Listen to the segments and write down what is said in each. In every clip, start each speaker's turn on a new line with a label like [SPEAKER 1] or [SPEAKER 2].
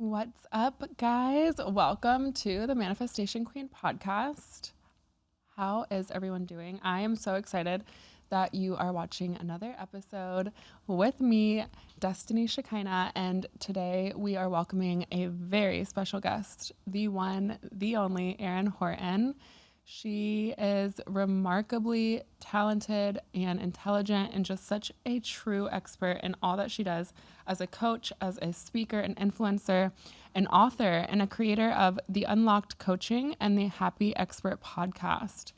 [SPEAKER 1] What's up, guys? Welcome to the Manifestation Queen podcast. How is everyone doing? I am so excited that you are watching another episode with me, Destiny Shekinah, and today we are welcoming a very special guest, the one, the only Aaron Horton. She is remarkably talented and intelligent and just such a true expert in all that she does as a coach, as a speaker, an influencer, an author, and a creator of the Unlocked Coaching and the Happy Expert podcast.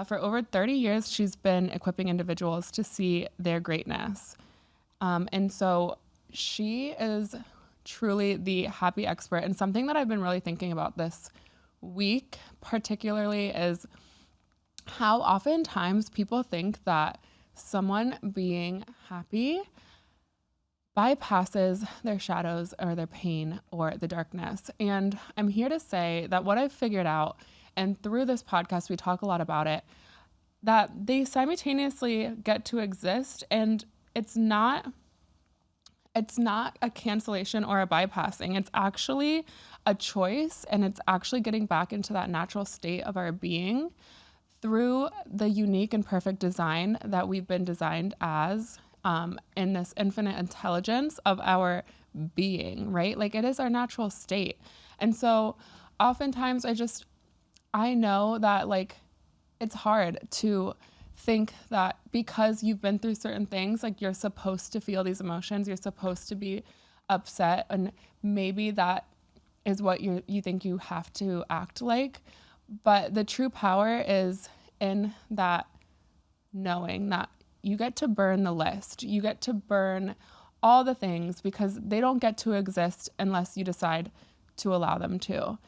[SPEAKER 1] For over 30 years, she's been equipping individuals to see their greatness. And so she is truly the happy expert. And something that I've been really thinking about this week, particularly, is how oftentimes people think that someone being happy bypasses their shadows or their pain or the darkness. And I'm here to say that what I've figured out, and through this podcast, we talk a lot about it, that they simultaneously get to exist, and it's not a cancellation or a bypassing. It's actually a choice, and it's actually getting back into that natural state of our being through the unique and perfect design that we've been designed as, in this infinite intelligence of our being, right? Like, it is our natural state. And so oftentimes I know that, like, it's hard to think that because you've been through certain things, like, you're supposed to feel these emotions, you're supposed to be upset, and maybe that is what you think you have to act like. But the true power is in that knowing that you get to burn the list. You get to burn all the things because they don't get to exist unless you decide to allow them to.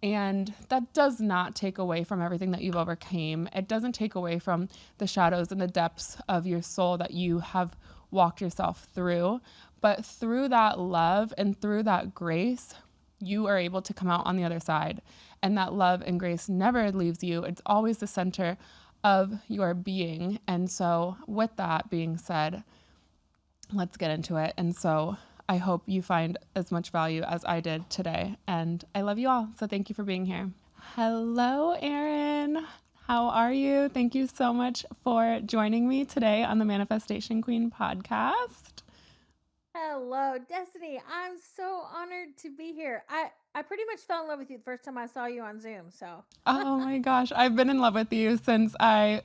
[SPEAKER 1] And that does not take away from everything that you've overcame. It doesn't take away from the shadows and the depths of your soul that you have walked yourself through. But through that love and through that grace, you are able to come out on the other side. And that love and grace never leaves you. It's always the center of your being. And so, with that being said, let's get into it. And so, I hope you find as much value as I did today. And I love you all. So, thank you for being here. Hello, Aaron. How are you? Thank you so much for joining me today on the Manifestation Queen podcast.
[SPEAKER 2] Hello, Destiny. I'm so honored to be here. I pretty much fell in love with you the first time I saw you on Zoom. So,
[SPEAKER 1] Oh my gosh, I've been in love with you since I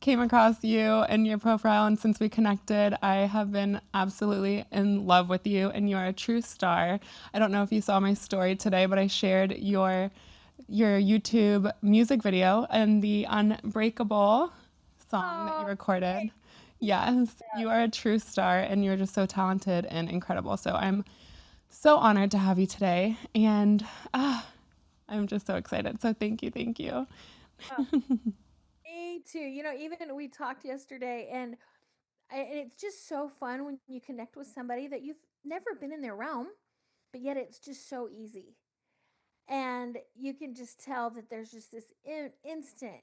[SPEAKER 1] came across you and your profile, and since we connected, I have been absolutely in love with you, and you're a true star. I don't know if you saw my story today, but I shared your YouTube music video and the Unbreakable song that you
[SPEAKER 2] oh,
[SPEAKER 1] recorded.
[SPEAKER 2] thank
[SPEAKER 1] Yes,
[SPEAKER 2] you.
[SPEAKER 1] you are a true star, and you're just so talented and incredible. So I'm so honored to have you today, and I'm just so excited. So thank you.
[SPEAKER 2] Oh, me too. Even we talked yesterday, and it's just so fun when you connect with somebody that you've never been in their realm, but yet it's just so easy. And you can just tell that there's just this instant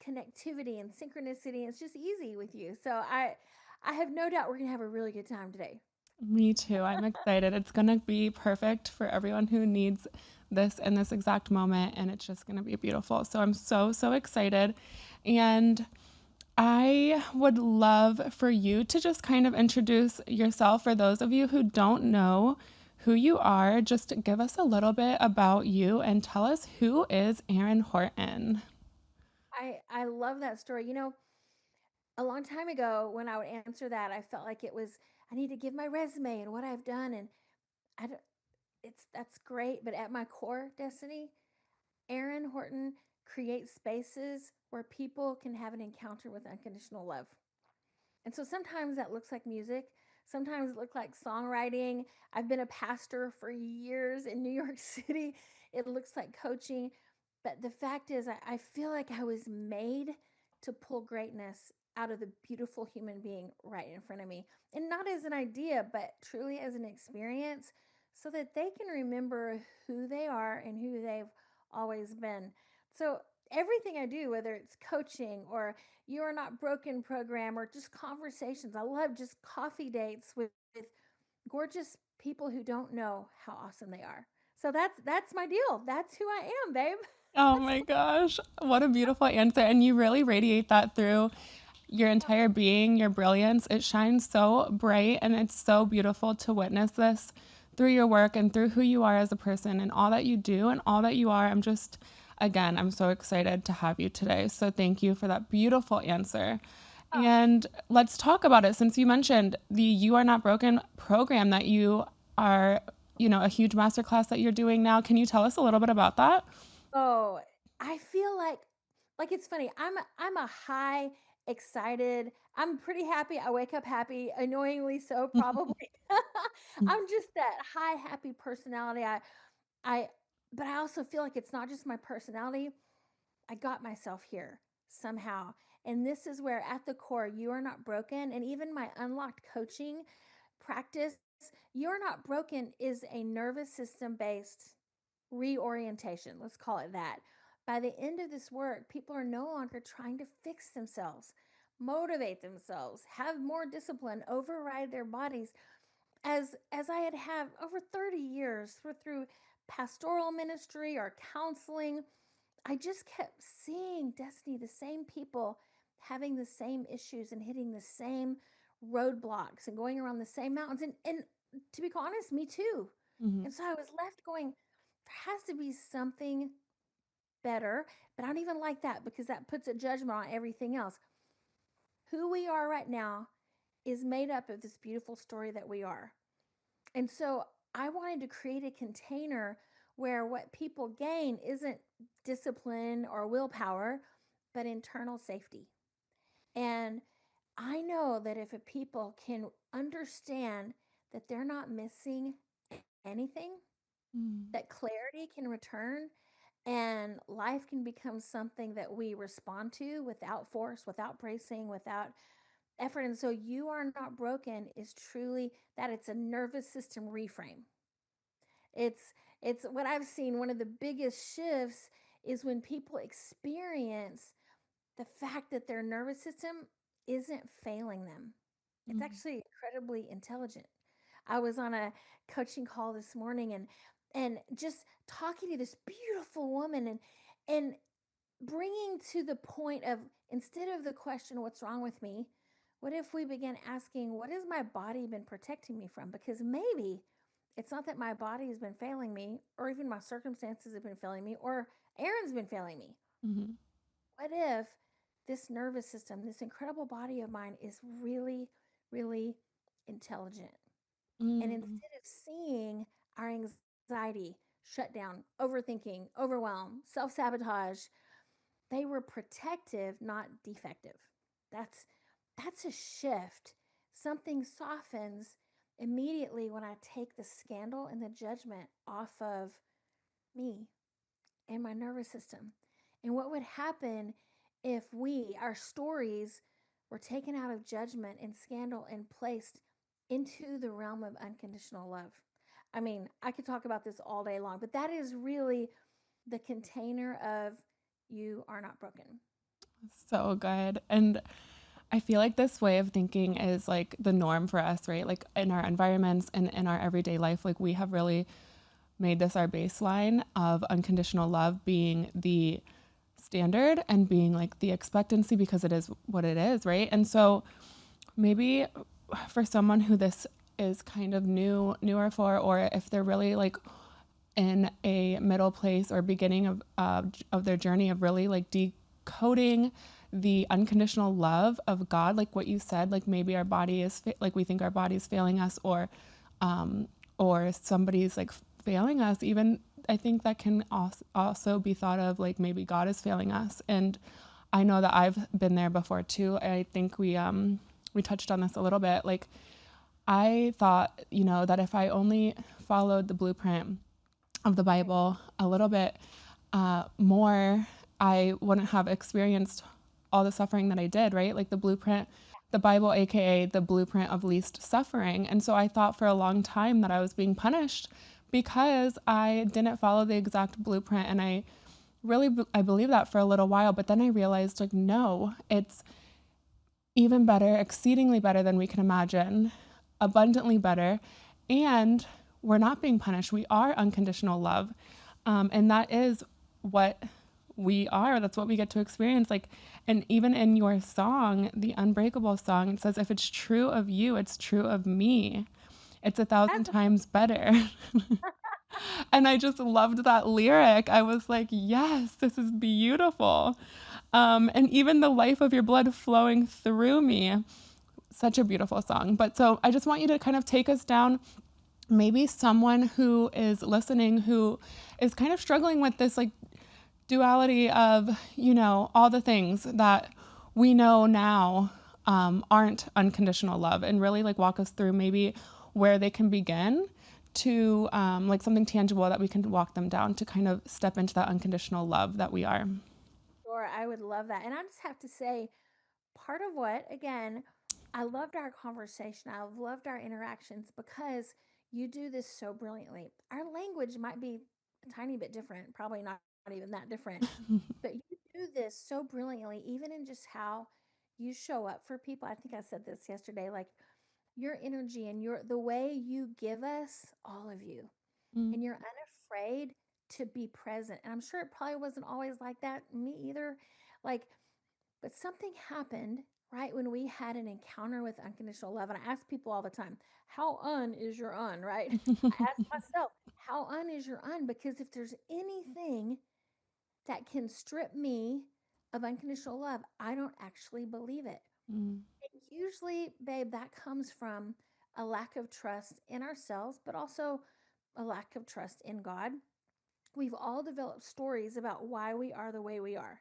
[SPEAKER 2] connectivity and synchronicity. It's just easy with you. So I have no doubt we're gonna have a really good time today.
[SPEAKER 1] Me too. I'm excited. It's going to be perfect for everyone who needs this in this exact moment, and it's just going to be beautiful. So I'm so excited. And I would love for you to just kind of introduce yourself for those of you who don't know who you are. Just give us a little bit about you and tell us, who is Aaron Horton?
[SPEAKER 2] I love that story. A long time ago when I would answer that, I felt like it was I need to give my resume and what I've done, and I don't, it's that's great, but at my core, Destiny, Aaron Horton creates spaces where people can have an encounter with unconditional love. And so sometimes that looks like music. Sometimes it looks like songwriting. I've been a pastor for years in New York City. It looks like coaching. But the fact is, I feel like I was made to pull greatness out of the beautiful human being right in front of me. And not as an idea, but truly as an experience so that they can remember who they are and who they've always been. So everything I do, whether it's coaching or you Are Not Broken program or just conversations. I love just coffee dates with gorgeous people who don't know how awesome they are. So that's my deal. That's who I am, babe.
[SPEAKER 1] Oh
[SPEAKER 2] That's
[SPEAKER 1] my gosh, what a beautiful answer. And you really radiate that through your entire being, your brilliance. It shines so bright and it's so beautiful to witness this through your work and through who you are as a person and all that you do and all that you are. Again, I'm so excited to have you today. So thank you for that beautiful answer.
[SPEAKER 2] oh,
[SPEAKER 1] And let's talk about it since you mentioned the You Are Not Broken program that you are, a huge masterclass that you're doing now. Can you tell us a little bit about that?
[SPEAKER 2] oh, I feel like it's funny. I'm a high excited. I'm pretty happy. I wake up happy, annoyingly so probably. I'm just that high happy personality. I but I also feel like it's not just my personality. I got myself here somehow. And this is where, at the core, you are not broken. And even my unlocked coaching practice, you are not broken is a nervous system based reorientation. Let's call it that. By the end of this work, people are no longer trying to fix themselves, motivate themselves, have more discipline, override their bodies. As I had have over 30 years through pastoral ministry or counseling, I just kept seeing Destiny, the same people having the same issues and hitting the same roadblocks and going around the same mountains. And to be honest, me too.
[SPEAKER 1] Mhm.
[SPEAKER 2] And so I was left going, there has to be something better. But I don't even like that because that puts a judgment on everything else. Who we are right now is made up of this beautiful story that we are. And so I wanted to create a container where what people gain isn't discipline or willpower, but internal safety. And I know that if a people can understand that they're not missing anything,
[SPEAKER 1] Mm.
[SPEAKER 2] that clarity can return and life can become something that we respond to without force, without bracing, without effort. And so you are not broken is truly that it's a nervous system reframe. It's it's what I've seen. One of the biggest shifts is when people experience the fact that their nervous system isn't failing them. It's
[SPEAKER 1] Mm.
[SPEAKER 2] actually incredibly intelligent. I was on a coaching call this morning and just talking to this beautiful woman and bringing to the point of, instead of the question, what's wrong with me? What if we begin asking, what has my body been protecting me from? Because maybe it's not that my body has been failing me, or even my circumstances have been failing me, or Aaron's been failing me.
[SPEAKER 1] Mhm.
[SPEAKER 2] What if this nervous system, this incredible body of mine, is really, really intelligent? And
[SPEAKER 1] Mm.
[SPEAKER 2] instead of seeing our anxiety, shutdown, overthinking, overwhelm, self sabotage, they were protective, not defective. That's that's a shift. Something softens immediately when I take the scandal and the judgment off of me and my nervous system. And what would happen if our stories were taken out of judgment and scandal and placed into the realm of unconditional love? I mean, I could talk about this all day long, but that is really the container of you are not broken.
[SPEAKER 1] So good. And I feel like this way of thinking is like the norm for us, right? Like in our environments and in our everyday life, like we have really made this our baseline of unconditional love being the standard and being like the expectancy because it is what it is, right? And so maybe for someone who this is kind of newer for, or if they're really like in a middle place or beginning of their journey of really like decoding the unconditional love of God, like what you said, like maybe our body is like we think our body is failing us, or somebody's like failing us. Even I think that can also be thought of like maybe God is failing us, and I know that I've been there before too. I think we touched on this a little bit. Like I thought, that if I only followed the blueprint of the
[SPEAKER 2] Right.
[SPEAKER 1] Bible a little bit more, I wouldn't have experienced all the suffering that I did, right? Like the blueprint, the Bible, AKA the blueprint of least suffering. And so I thought for a long time that I was being punished because I didn't follow the exact blueprint. And I really, I believed that for a little while, but then I realized like, no, it's even better, exceedingly better than we can imagine, abundantly better. and we're not being punished. We are unconditional love. And that is what we are. That's what we get to experience. Like, and even in your song, the Unbreakable song, it says, if it's true of you, it's true of me. It's 1,000
[SPEAKER 2] That's
[SPEAKER 1] times better. And I just loved that lyric. I was like, yes, this is beautiful. And even the life of your blood flowing through me, such a beautiful song. But so I just want you to kind of take us down, maybe someone who is listening who is kind of struggling with this like duality of, all the things that we know now aren't unconditional love, and really like walk us through maybe where they can begin to like something tangible that we can walk them down to kind of step into that unconditional love that we are.
[SPEAKER 2] sure. I would love that. And I just have to say, part of what, again, I loved our conversation. I loved our interactions because you do this so brilliantly. Our language might be a tiny bit different, probably not even that different, but you do this so brilliantly, even in just how you show up for people. I think I said this yesterday, like your energy and the way you give us all of you,
[SPEAKER 1] Mm,
[SPEAKER 2] and you're unafraid to be present. And I'm sure it probably wasn't always like that, me either. Like, but something happened right when we had an encounter with unconditional love. And I ask people all the time, how is your right? I ask myself, how is your Because if there's anything that can strip me of unconditional love, I don't actually believe it.
[SPEAKER 1] mm,
[SPEAKER 2] And usually, babe, that comes from a lack of trust in ourselves, but also a lack of trust in God. We've all developed stories about why we are the way we are.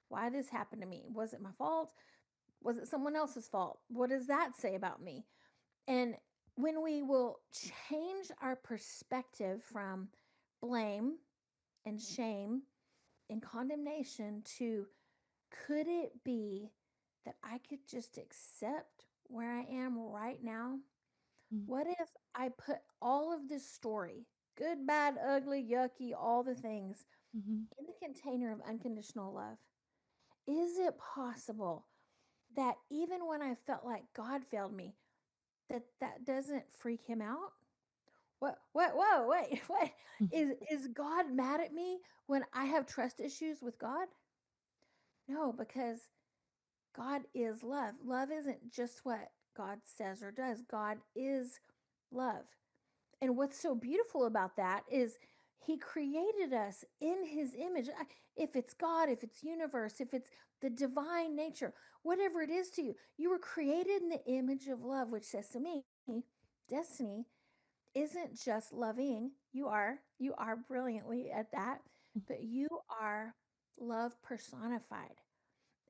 [SPEAKER 2] Why this happened to me? Was it my fault? Was it someone else's fault? What does that say about me? And when we will change our perspective from blame and shame and condemnation to, could it be that I could just accept where I am right now?
[SPEAKER 1] mm,
[SPEAKER 2] What if I put all of this story, good, bad, ugly, yucky, all the things,
[SPEAKER 1] mhm,
[SPEAKER 2] in the container of unconditional love? Is it possible that even when I felt like God failed me, that doesn't freak him out? What, whoa, wait, what?
[SPEAKER 1] mm,
[SPEAKER 2] Is God mad at me when I have trust issues with God? No, because God is love. Love isn't just what God says or does. God is love. And what's so beautiful about that is he created us in his image. If it's God, if it's universe, if it's the divine nature, whatever it is to you, you were created in the image of love, which says to me, destiny isn't just loving. You are brilliantly at that, but you are love personified.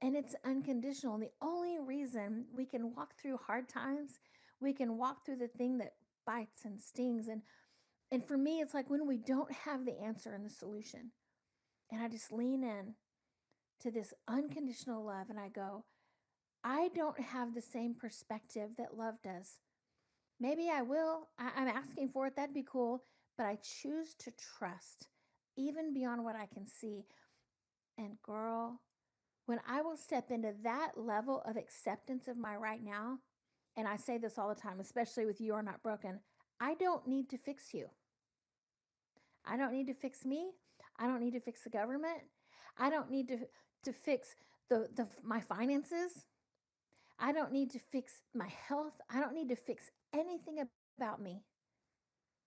[SPEAKER 2] And it's unconditional. And the only reason we can walk through hard times, we can walk through the thing that bites and stings. And for me, it's like when we don't have the answer and the solution. And I just lean in to this unconditional love and I go, I don't have the same perspective that love does. Maybe I will. I'm asking for it. That'd be cool. But I choose to trust even beyond what I can see. And girl, when I will step into that level of acceptance of my right now, and I say this all the time, especially with You Are Not Broken, I don't need to fix you. I don't need to fix me. I don't need to fix the government. I don't need to fix the my finances. I don't need to fix my health. I don't need to fix anything about me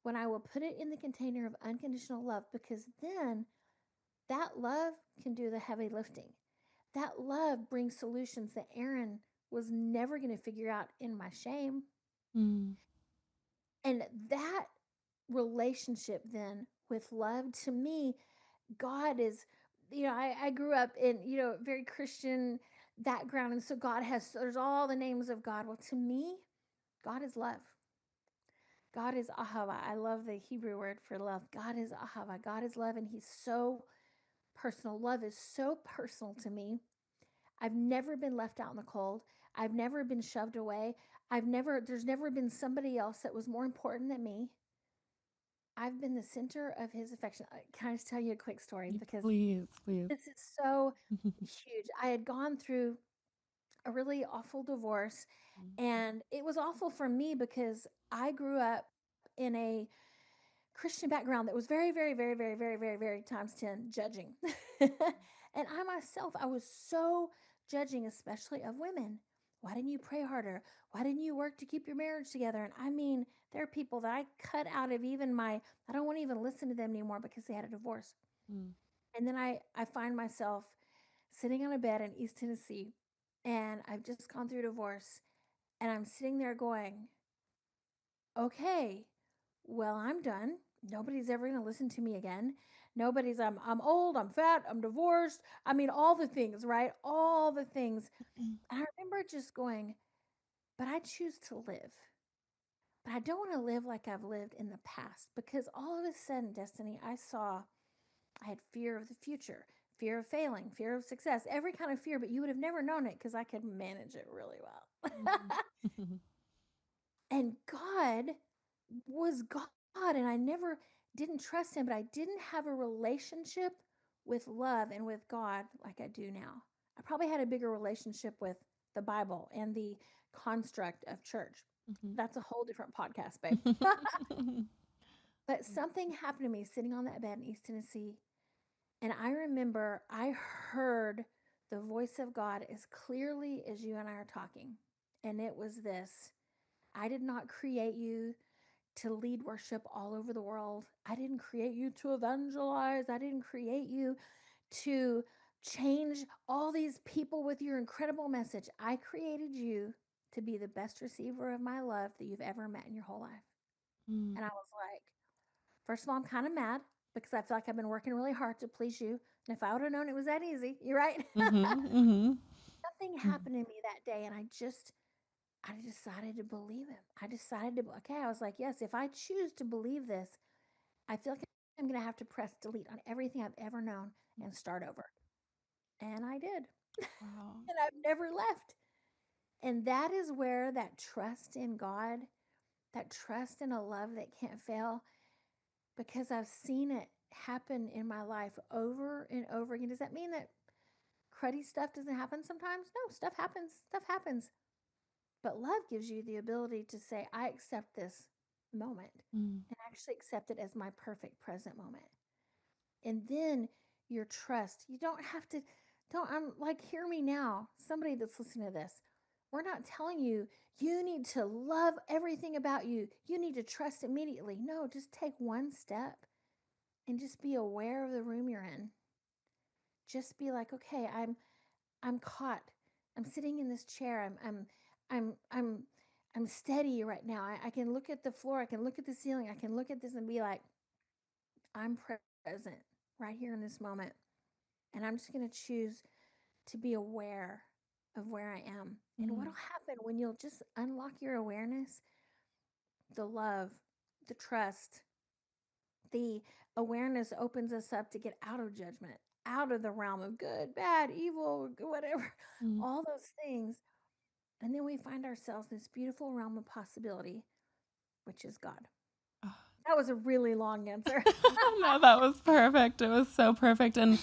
[SPEAKER 2] when I will put it in the container of unconditional love, because then that love can do the heavy lifting. That love brings solutions that Aaron was never going to figure out in my shame.
[SPEAKER 1] mm,
[SPEAKER 2] And that relationship then with love, to me, God is, I grew up in, very Christian background. And so there's all the names of God. Well, to me, God is love. God is ahava. I love the Hebrew word for love. God is ahava. God is love. And he's so personal. Love is so personal to me. I've never been left out in the cold. I've never been shoved away. There's never been somebody else that was more important than me. I've been the center of his affection. Can I just tell you a quick story? Because
[SPEAKER 1] please, please.
[SPEAKER 2] this is so huge. I had gone through a really awful divorce, and it was awful for me because I grew up in a Christian background that was very, very, very, very, very, very, very times 10 judging. And I myself, I was so judging, especially of women. Why didn't you pray harder? Why didn't you work to keep your marriage together? And I mean, there are people that I cut out of even I don't want to even listen to them anymore because they had a divorce.
[SPEAKER 1] Mm.
[SPEAKER 2] And then I find myself sitting on a bed in East Tennessee, and I've just gone through a divorce, and I'm sitting there going, okay, well, I'm done. Nobody's ever going to listen to me again. I'm old, I'm fat, I'm divorced. I mean, all the things, right? All the things. And I remember just going, but I choose to live. But I don't want to live like I've lived in the past because all of a sudden, Destiny, I had fear of the future, fear of failing, fear of success, every kind of fear, but you would have never known it because I could manage it really well.
[SPEAKER 1] Mhm.
[SPEAKER 2] And God was God, and I never didn't trust him, but I didn't have a relationship with love and with God like I do now. I probably had a bigger relationship with the Bible and the construct of church.
[SPEAKER 1] Mhm.
[SPEAKER 2] That's a whole different podcast, babe. But something happened to me sitting on that bed in East Tennessee. And I remember I heard the voice of God as clearly as you and I are talking. And it was this: I did not create you to lead worship all over the world. I didn't create you to evangelize. I didn't create you to change all these people with your incredible message. I created you to be the best receiver of my love that you've ever met in your whole life.
[SPEAKER 1] Mm.
[SPEAKER 2] And I was like, first of all, I'm kind of mad because I feel like I've been working really hard to please you. And if I would have known it was that easy, you're right.
[SPEAKER 1] Mhm. Mhm.
[SPEAKER 2] Something happened to me that day, and I decided to believe him. I decided to, okay, I was like, yes, if I choose to believe this, I feel like I'm going to have to press delete on everything I've ever known and start over. And I did.
[SPEAKER 1] Wow.
[SPEAKER 2] And I've never left. And that is where that trust in God, that trust in a love that can't fail, because I've seen it happen in my life over and over again. Does that mean that cruddy stuff doesn't happen sometimes? No, stuff happens. Stuff happens. But love gives you the ability to say, I accept this moment
[SPEAKER 1] Mm.
[SPEAKER 2] and actually accept it as my perfect present moment. And then your trust, you don't have to, don't, I'm like, hear me now, somebody that's listening to this. We're not telling you, you need to love everything about you. You need to trust immediately. No, just take one step and just be aware of the room you're in. Just be like, okay, I'm caught. I'm sitting in this chair. I'm I'm I'm steady right now. I can look at the floor. I can look at the ceiling. I can look at this and be like, I'm present right here in this moment. And I'm just going to choose to be aware of where I am. And what'll
[SPEAKER 1] Mm.
[SPEAKER 2] happen when you'll just unlock your awareness, the love, the trust, the awareness opens us up to get out of judgment, out of the realm of good, bad, evil, whatever,
[SPEAKER 1] Mm.
[SPEAKER 2] all those things. And then we find ourselves in this beautiful realm of possibility, which is God.
[SPEAKER 1] Ah.
[SPEAKER 2] That was a really long answer.
[SPEAKER 1] No, that was perfect. It was so perfect. And,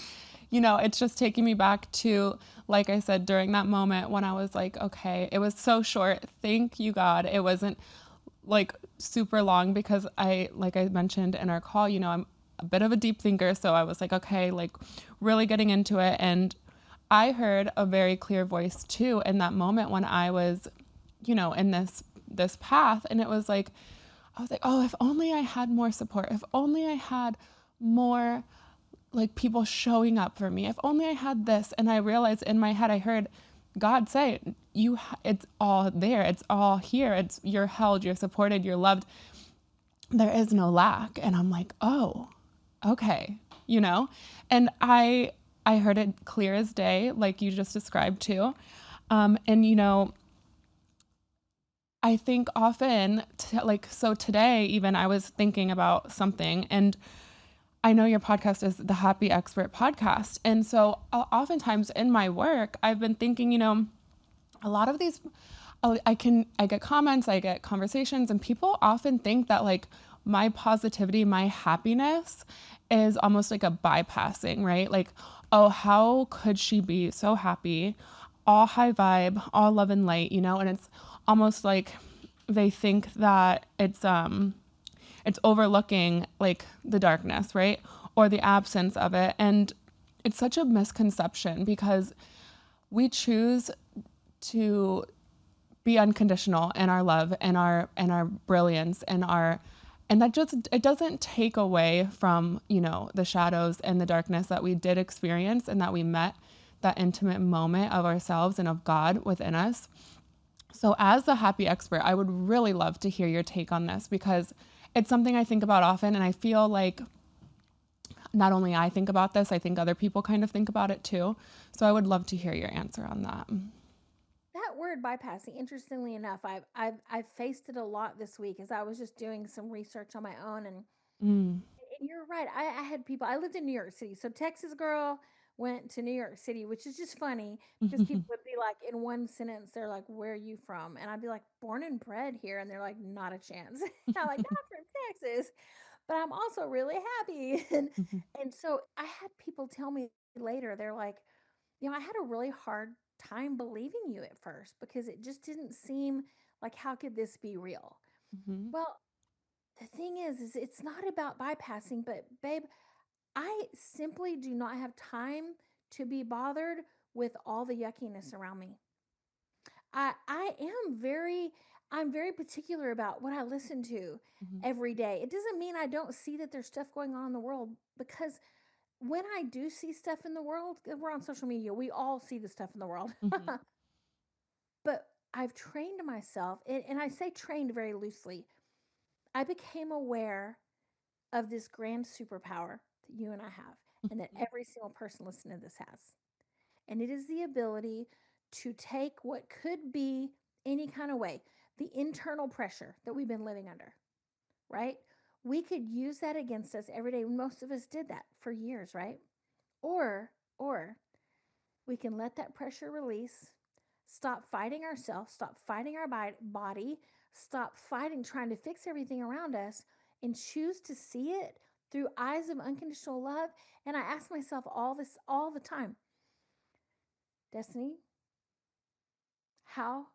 [SPEAKER 1] it's just taking me back to, like I said, during that moment when I was like, okay, it was so short. Thank you, God. It wasn't like super long because like I mentioned in our call, I'm a bit of a deep thinker. So I was like, okay, like really getting into it. And I heard a very clear voice too in that moment when I was, in this path. And it was like, I was like, oh, if only I had more support. If only I had more like people showing up for me. If only I had this. And I realized in my head, I heard God say, it's all there. It's all here. You're held, you're supported, you're loved. There is no lack. And I'm like, oh, okay, And I heard it clear as day, like you just described too. And I think often, so today, even I was thinking about something, and I know your podcast is the Happy Expert podcast. And so, oftentimes in my work, I've been thinking, a lot of these, I get comments, I get conversations, and people often think that like my positivity, my happiness is almost like a bypassing, right? Like, oh, how could she be so happy? All high vibe, all love and light, And it's almost like they think that it's overlooking like the darkness, right? Or the absence of it. And it's such a misconception because we choose to be unconditional in our love and our brilliance and that just it doesn't take away from, you know, the shadows and the darkness that we did experience and that we met that intimate moment of ourselves and of God within us. So as the happy expert, I would really love to hear your take on this because it's something I think about often, and I feel like not only I think about this, I think other people kind of think about it too. So I would love to hear your answer on that.
[SPEAKER 2] That word bypassing, interestingly enough, I've faced it a lot this week as I was just doing some research on my own.
[SPEAKER 1] Mm.
[SPEAKER 2] And you're right. I had people. I lived in New York City, so Texas girl went to New York City, which is just funny because people would be like, in one sentence, they're like, "Where are you from?" And I'd be like, "Born and bred here," and they're like, "Not a chance." I'm like, "I'm from Texas, but I'm also really happy." And so I had people tell me later, they're like, I had a really hard time believing you at first because it just didn't seem like, how could this be real?
[SPEAKER 1] Mhm.
[SPEAKER 2] Well, the thing is it's not about bypassing, but babe, I simply do not have time to be bothered with all the yuckiness around me. I am very I'm very particular about what I listen to
[SPEAKER 1] Mhm.
[SPEAKER 2] every day. It doesn't mean I don't see that there's stuff going on in the world, because when I do see stuff in the world, 'cause we're on social media, we all see the stuff in the world.
[SPEAKER 1] Mhm.
[SPEAKER 2] But I've trained myself, and I say trained very loosely. I became aware of this grand superpower that you and I have, and that every single person listening to this has. And it is the ability to take what could be any kind of way, the internal pressure that we've been living under, right? We could use that against us every day. Most of us did that for years, right? Or we can let that pressure release, stop fighting ourselves, stop fighting our body, stop fighting trying to fix everything around us, and choose to see it through eyes of unconditional love. And I ask myself all this all the time, Destiny, how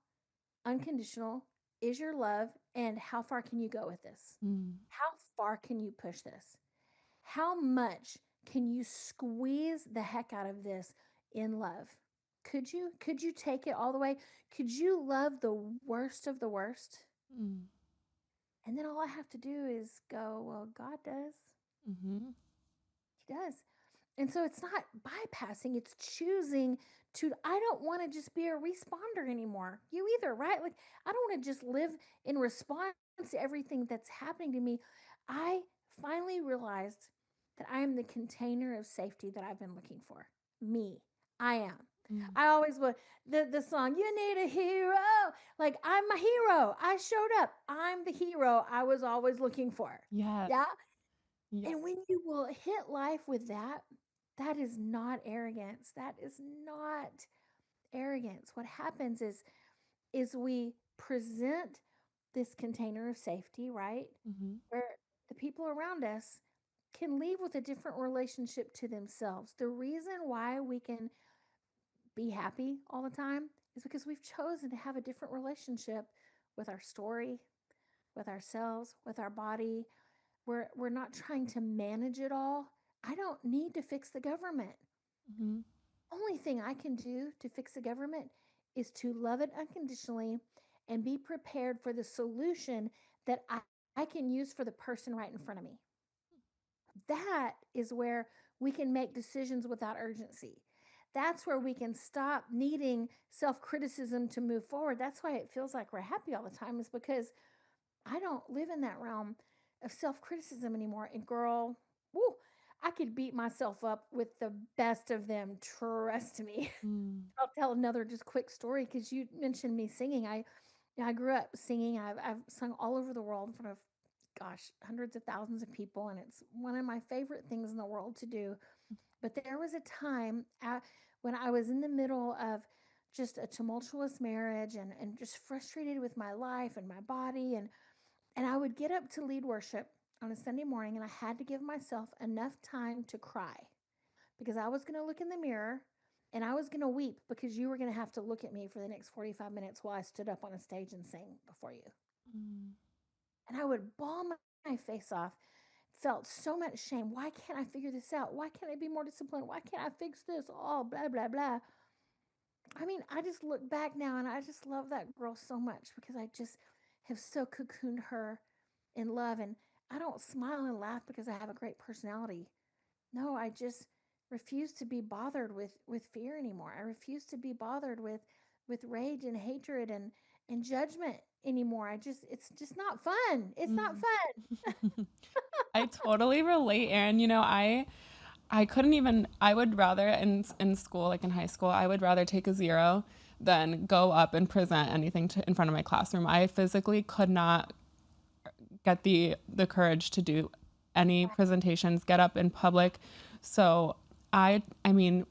[SPEAKER 2] unconditional is your love, and how far can you go with this?
[SPEAKER 1] Mm.
[SPEAKER 2] How far can you push this? How much can you squeeze the heck out of this in love? Could you? Could you take it all the way? Could you love the worst of the worst?
[SPEAKER 1] Mm.
[SPEAKER 2] And then all I have to do is go, well, God does.
[SPEAKER 1] Mhm.
[SPEAKER 2] He does. And so it's not bypassing, it's choosing to, I don't want to just be a responder anymore. You either, right? Like, I don't want to just live in response to everything that's happening to me. I finally realized that I am the container of safety that I've been looking for. Me. I am.
[SPEAKER 1] Mm.
[SPEAKER 2] I always would, the song, "You Need a Hero." Like, I'm a hero. I showed up. I'm the hero I was always looking for.
[SPEAKER 1] Yes.
[SPEAKER 2] Yeah.
[SPEAKER 1] Yes.
[SPEAKER 2] And when you will hit life with that, that is not arrogance. That is not arrogance. What happens is we present this container of safety, right?
[SPEAKER 1] Mhm.
[SPEAKER 2] Where the people around us can leave with a different relationship to themselves. The reason why we can be happy all the time is because we've chosen to have a different relationship with our story, with ourselves, with our body. We're not trying to manage it all. I don't need to fix the government.
[SPEAKER 1] Mhm.
[SPEAKER 2] Only thing I can do to fix the government is to love it unconditionally and be prepared for the solution that I can use for the person right in front of me. That is where we can make decisions without urgency. That's where we can stop needing self criticism to move forward. That's why it feels like we're happy all the time, is because I don't live in that realm of self criticism anymore. And girl, woo, I could beat myself up with the best of them. Trust me.
[SPEAKER 1] Mm.
[SPEAKER 2] I'll tell another just quick story because you mentioned me singing. I grew up singing. I've sung all over the world in front of, gosh, hundreds of thousands of people, and it's one of my favorite things in the world to do. But there was a time when I was in the middle of just a tumultuous marriage, and just frustrated with my life and my body, and I would get up to lead worship on a Sunday morning, and I had to give myself enough time to cry because I was going to look in the mirror and I was going to weep because you were going to have to look at me for the next 45 minutes while I stood up on a stage and sang before you.
[SPEAKER 1] Mm.
[SPEAKER 2] And I would bawl my my face off, felt so much shame. Why can't I figure this out? Why can't I be more disciplined? Why can't I fix this? Oh, blah, blah, blah. I mean, I just look back now and I just love that girl so much because I just have so cocooned her in love. And I don't smile and laugh because I have a great personality. No, I just refuse to be bothered with fear anymore. I refuse to be bothered with rage and hatred and judgment anymore. It's just not fun. It's not
[SPEAKER 1] Mm.
[SPEAKER 2] fun.
[SPEAKER 1] I totally relate, Aaron. I couldn't even, I would rather in school, like in high school, I would rather take a zero than go up and present anything in front of my classroom. I physically could not get the courage to do any presentations, get up in public. So I mean,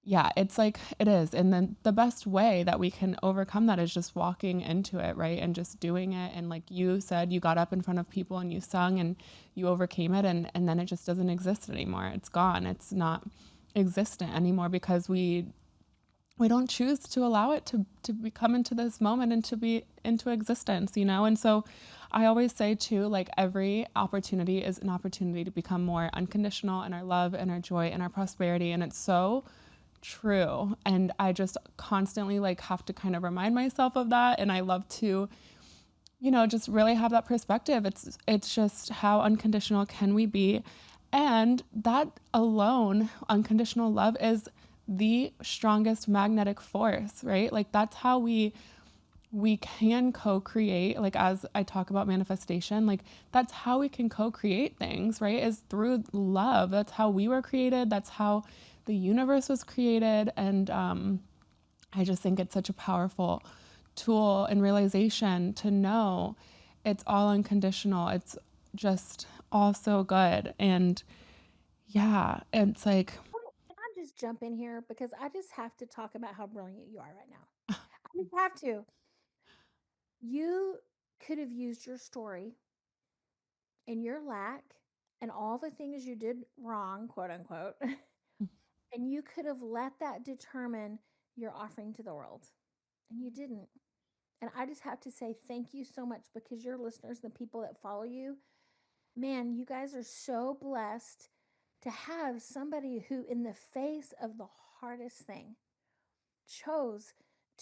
[SPEAKER 1] yeah, it's like it is. And then the best way that we can overcome that is just walking into it, right? And just doing it. And like you said, you got up in front of people and you sung and you overcame it, and then it just doesn't exist anymore. It's gone. It's not existent anymore because we don't choose to allow it to come into this moment and to be into existence, you know? And so I always say too, like every opportunity is an opportunity to become more unconditional in our love and our joy and our prosperity. And it's so true. And I just constantly like have to kind of remind myself of that. And I love to, just really have that perspective. It's just how unconditional can we be? And that alone, unconditional love is the strongest magnetic force, right? Like that's how we can co-create, like as I talk about manifestation, like that's how we can co-create things, right? Is through love. That's how we were created. That's how the universe was created. And I just think it's such a powerful tool and realization to know it's all unconditional. It's just all so good. And yeah, it's like,
[SPEAKER 2] Oh, can I just jump in here because I just have to talk about how brilliant you are right now. I just have to. You could have used your story and your lack and all the things you did wrong, quote unquote, and you could have let that determine your offering to the world. And you didn't. And I just have to say thank you so much because your listeners, the people that follow you, man, you guys are so blessed to have somebody who, in the face of the hardest thing, chose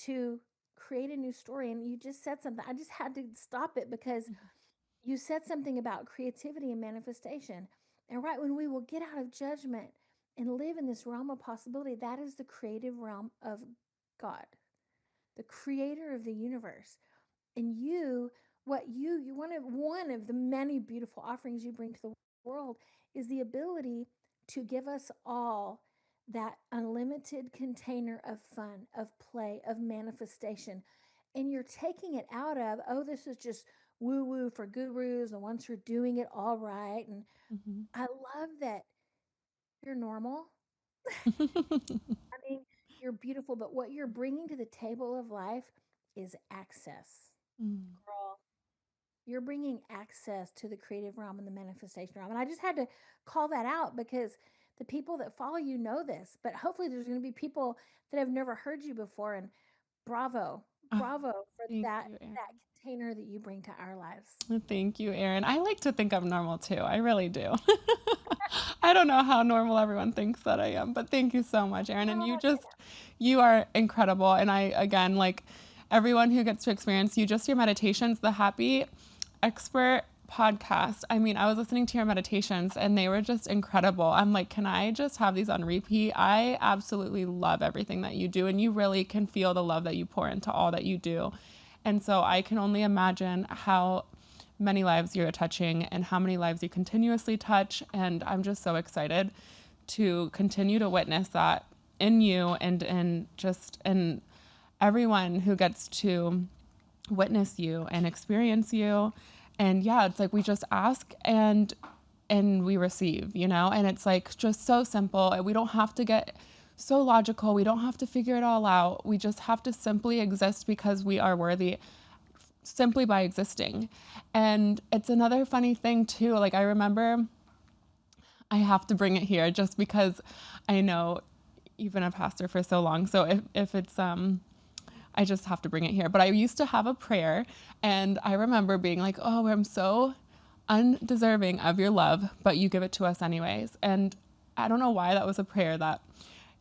[SPEAKER 2] to create a new story. And you just said something. I just had to stop it because you said something about creativity and manifestation. And right when we will get out of judgment and live in this realm of possibility, that is the creative realm of God, the creator of the universe. And you one of the many beautiful offerings you bring to the world is the ability to give us all that unlimited container of fun, of play, of manifestation. And you're taking it out of, oh, this is just woo woo for gurus, the ones who are doing it all right. And
[SPEAKER 1] mhm.
[SPEAKER 2] I love that you're normal. I mean, you're beautiful, but what you're bringing to the table of life is access.
[SPEAKER 1] Mm.
[SPEAKER 2] Girl, you're bringing access to the creative realm and the manifestation realm. And I just had to call that out because the people that follow you know this, but hopefully there's going to be people that have never heard you before. And bravo,
[SPEAKER 1] Oh,
[SPEAKER 2] bravo for
[SPEAKER 1] thank
[SPEAKER 2] that
[SPEAKER 1] you, Erin.
[SPEAKER 2] that container that you bring to our lives.
[SPEAKER 1] Thank you, Erin. I like to think I'm normal too. I really do. I don't know how normal everyone thinks that I am, but thank you so much, Erin. And
[SPEAKER 2] Oh,
[SPEAKER 1] you are incredible. And I, again, like everyone who gets to experience you, just your meditations, the Happy Expert podcast. I mean, I was listening to your meditations and they were just incredible. I'm like, can I just have these on repeat? I absolutely love everything that you do. And you really can feel the love that you pour into all that you do. And so I can only imagine how many lives you're touching and how many lives you continuously touch. And I'm just so excited to continue to witness that in you and everyone who gets to witness you and experience you. And yeah, it's like we just ask and we receive, and it's like just so simple. We don't have to get so logical. We don't have to figure it all out. We just have to simply exist because we are worthy simply by existing. And it's another funny thing too. Like I remember, I have to bring it here just because I know you've been a pastor for so long. So if it's I just have to bring it here. But I used to have a prayer and I remember being like, oh, I'm so undeserving of your love, but you give it to us anyways. And I don't know why that was a prayer that,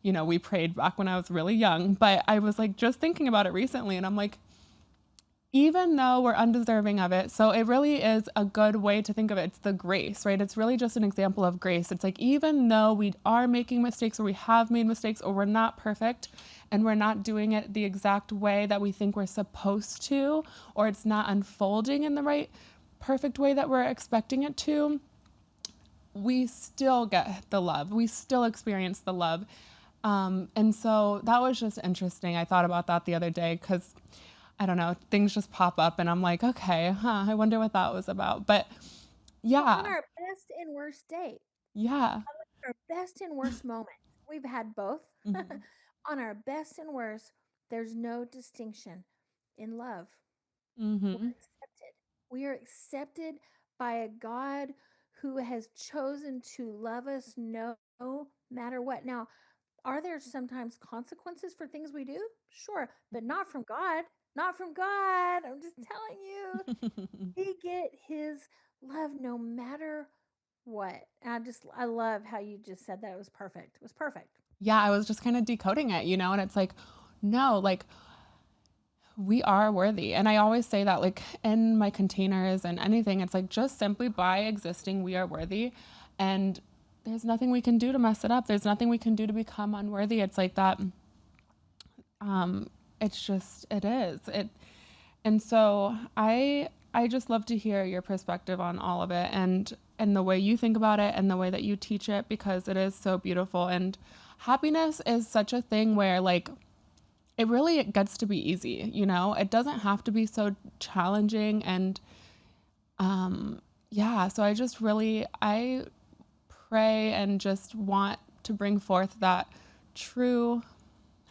[SPEAKER 1] we prayed back when I was really young, but I was like just thinking about it recently and I'm like, even though we're undeserving of it. So it really is a good way to think of it. It's the grace, right? It's really just an example of grace. It's like, even though we are making mistakes or we have made mistakes or we're not perfect and we're not doing it the exact way that we think we're supposed to, or it's not unfolding in the right, perfect way that we're expecting it to, we still get the love. We still experience the love. And so that was just interesting. I thought about that the other day because I don't know, things just pop up and I'm like, okay, I wonder what that was about. But
[SPEAKER 2] Well, on
[SPEAKER 1] yeah,
[SPEAKER 2] our best and worst day,
[SPEAKER 1] yeah.
[SPEAKER 2] our best and worst moment, we've had both.
[SPEAKER 1] Hmm.
[SPEAKER 2] On our best and worst, there's no distinction in love. We're
[SPEAKER 1] Hmm.
[SPEAKER 2] accepted. We are accepted by a God who has chosen to love us no matter what. Now, are there sometimes consequences for things we do? Sure, but not from God. Not from God. I'm just telling you. We get his love no matter what. And I love how you just said that. It was perfect. It was perfect.
[SPEAKER 1] Yeah, I was just kind of decoding it, and it's like, no, like we are worthy. And I always say that, like in my containers and anything, it's like just simply by existing, we are worthy. And there's nothing we can do to mess it up. There's nothing we can do to become unworthy. It's like that. Um, it's just, it is. And so I just love to hear your perspective on all of it and the way you think about it and the way that you teach it because it is so beautiful. And happiness is such a thing where like it really gets to be easy. It doesn't have to be so challenging and yeah, so I pray and just want to bring forth that true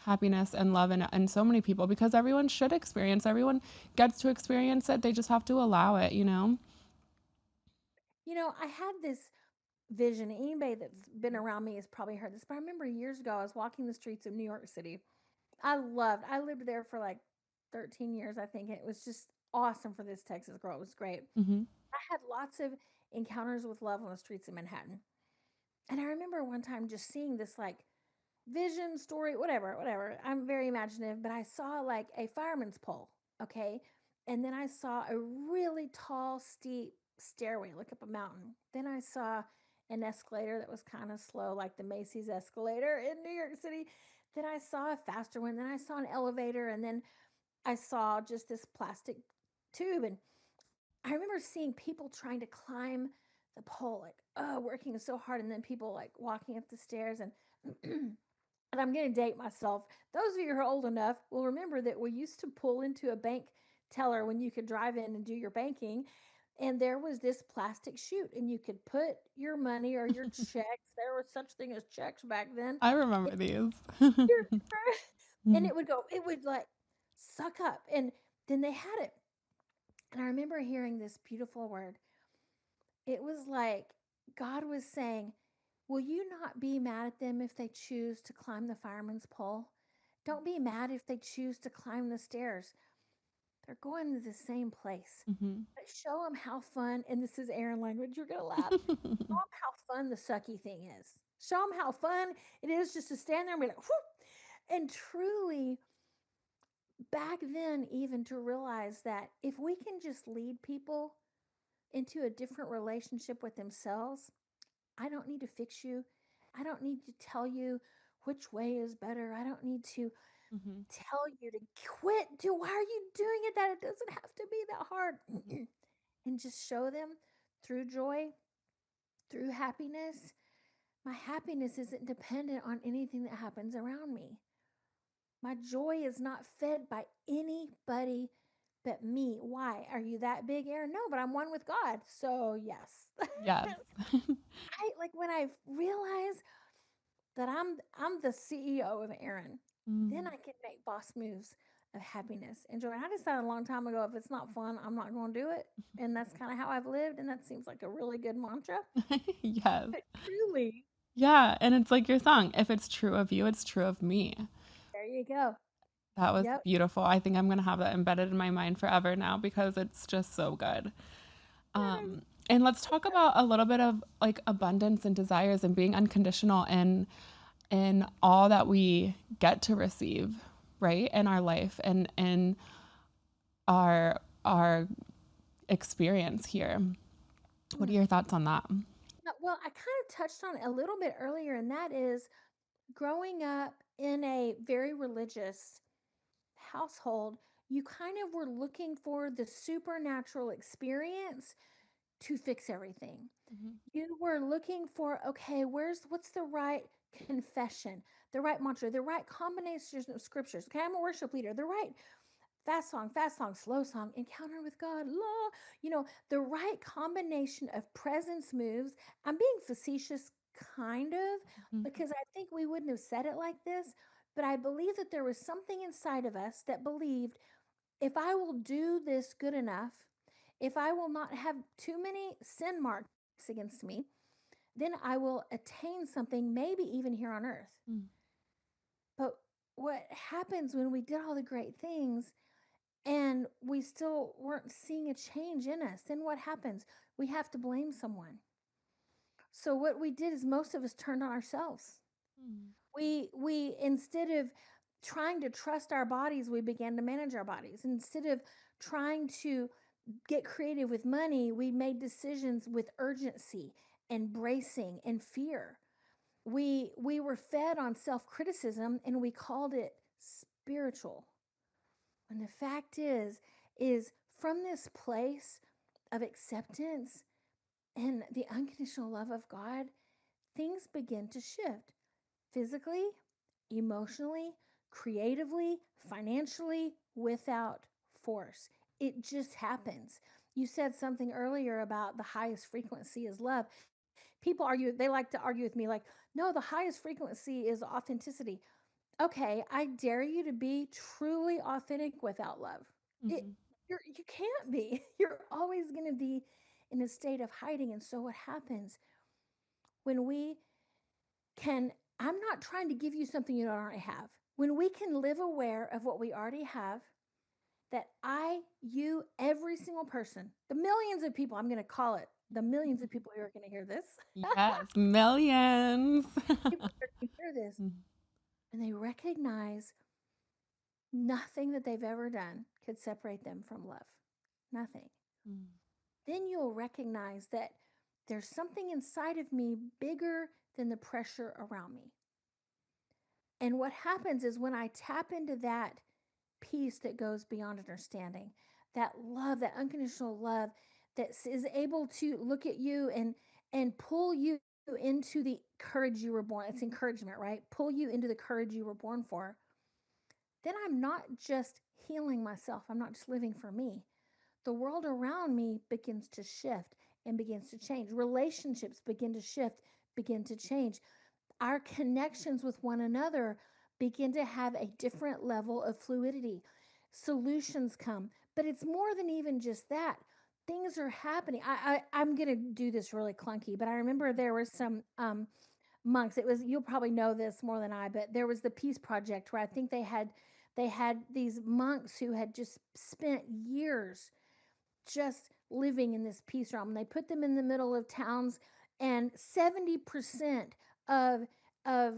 [SPEAKER 1] happiness and love in so many people because everyone gets to experience it. They just have to allow it.
[SPEAKER 2] I had this vision. Anybody that's been around me has probably heard this, but I remember years ago, I was walking the streets of New York City. I lived there for like 13 years, I think. And it was just awesome for this Texas girl. It was great.
[SPEAKER 1] Hmm.
[SPEAKER 2] I had lots of encounters with love on the streets of Manhattan. And I remember one time just seeing this like vision, story, whatever. I'm very imaginative, but I saw like a fireman's pole, okay? And then I saw a really tall, steep stairway, look up a mountain. Then I saw an escalator that was kind of slow, like the Macy's escalator in New York City. Then I saw a faster one. Then I saw an elevator. And then I saw just this plastic tube. And I remember seeing people trying to climb the pole, like, oh, working so hard. And then people like walking up the stairs. And and I'm going to date myself. Those of you who are old enough will remember that we used to pull into a bank teller when you could drive in and do your banking. And there was this plastic chute, and you could put your money or your checks. There was such thing as checks back then.
[SPEAKER 1] I remember these.
[SPEAKER 2] You remember? And it would like suck up. And then they had it. And I remember hearing this beautiful word. It was like God was saying, will you not be mad at them if they choose to climb the fireman's pole? Don't be mad if they choose to climb the stairs. They're going to the same place.
[SPEAKER 1] Hmm.
[SPEAKER 2] But show them how fun, and this is Aaron language, you're going to laugh. Show them how fun the sucky thing is. Show them how fun it is just to stand there and be like, whoop. And truly, back then, even to realize that if we can just lead people into a different relationship with themselves, I don't need to fix you. I don't need to tell you which way is better. I don't need to
[SPEAKER 1] Hmm.
[SPEAKER 2] tell you to quit. Why are you doing it? That it doesn't have to be that hard. And just show them through joy, through happiness. My happiness isn't dependent on anything that happens around me. My joy is not fed by anybody but me. Why? Are you that big, Aaron? No, but I'm one with God. So, yes.
[SPEAKER 1] Yes.
[SPEAKER 2] I like when I realize that I'm the CEO of Aaron, then
[SPEAKER 1] Mm.
[SPEAKER 2] I can make boss moves of happiness and joy. And I decided a long time ago if it's not fun, I'm not going to do it. And that's kind of how I've lived. And that seems like a really good mantra.
[SPEAKER 1] Yes.
[SPEAKER 2] But truly,
[SPEAKER 1] Yeah, and it's like your song. If it's true of you, it's true of me.
[SPEAKER 2] there you go.
[SPEAKER 1] That was
[SPEAKER 2] Yep.
[SPEAKER 1] beautiful. I think I'm gonna have that embedded in my mind forever now because it's just so good.
[SPEAKER 2] Yes.
[SPEAKER 1] And let's talk about a little bit of like abundance and desires and being unconditional in all that we get to receive, right? In our life and in our experience here. What are
[SPEAKER 2] Hmm.
[SPEAKER 1] your thoughts on that?
[SPEAKER 2] Well, I kind of touched on it a little bit earlier, and that is growing up in a very religious household, you kind of were looking for the supernatural experience to fix everything.
[SPEAKER 1] Mhm.
[SPEAKER 2] You were looking for, okay, what's the right confession, the right mantra, the right combinations of scriptures. Okay, I'm a worship leader. The right fast song, slow song, encounter with God, law, the right combination of presence moves. I'm being facetious, kind of,
[SPEAKER 1] Mhm.
[SPEAKER 2] because I think we wouldn't have said it like this, but I believe that there was something inside of us that believed if I will do this good enough, if I will not have too many sin marks against me, then I will attain something, maybe even here on earth.
[SPEAKER 1] Mm.
[SPEAKER 2] But what happens when we did all the great things and we still weren't seeing a change in us? Then what happens? We have to blame someone. So what we did is most of us turned on ourselves.
[SPEAKER 1] Mm.
[SPEAKER 2] We instead of trying to trust our bodies, we began to manage our bodies. Instead of trying to get creative with money, we made decisions with urgency and bracing and fear. We were fed on self-criticism and we called it spiritual. And the fact is from this place of acceptance and the unconditional love of God, things begin to shift physically, emotionally, creatively, financially, without force. It just happens. You said something earlier about the highest frequency is love. People argue, they like to argue with me like, no, the highest frequency is authenticity. Okay, I dare you to be truly authentic without love. It
[SPEAKER 1] Mhm.
[SPEAKER 2] you can't be. You're always going to be in a state of hiding. And so what happens when we can, I'm not trying to give you something you don't already have. When we can live aware of what we already have, that you, every single person, the millions of people, I'm going to call it the millions of people who are going to hear this,
[SPEAKER 1] Yes, millions.
[SPEAKER 2] people are going to hear this,
[SPEAKER 1] Mhm.
[SPEAKER 2] and they recognize nothing that they've ever done could separate them from love. Nothing.
[SPEAKER 1] Mm.
[SPEAKER 2] Then you'll recognize that there's something inside of me bigger than the pressure around me. And what happens is when I tap into that peace that goes beyond understanding, that love, that unconditional love that is able to look at you and pull you into the courage you were born. It's encouragement, right? Pull you into the courage you were born for. Then I'm not just healing myself. I'm not just living for me. The world around me begins to shift and begins to change. Relationships begin to shift, begin to change. Our connections with one another begin to have a different level of fluidity. Solutions come, but it's more than even just that. Things are happening. I'm gonna do this really clunky, but I remember there were some monks. It was, you'll probably know this more than I, but there was the Peace Project where I think they had these monks who had just spent years just living in this peace realm. And they put them in the middle of towns, and 70% of of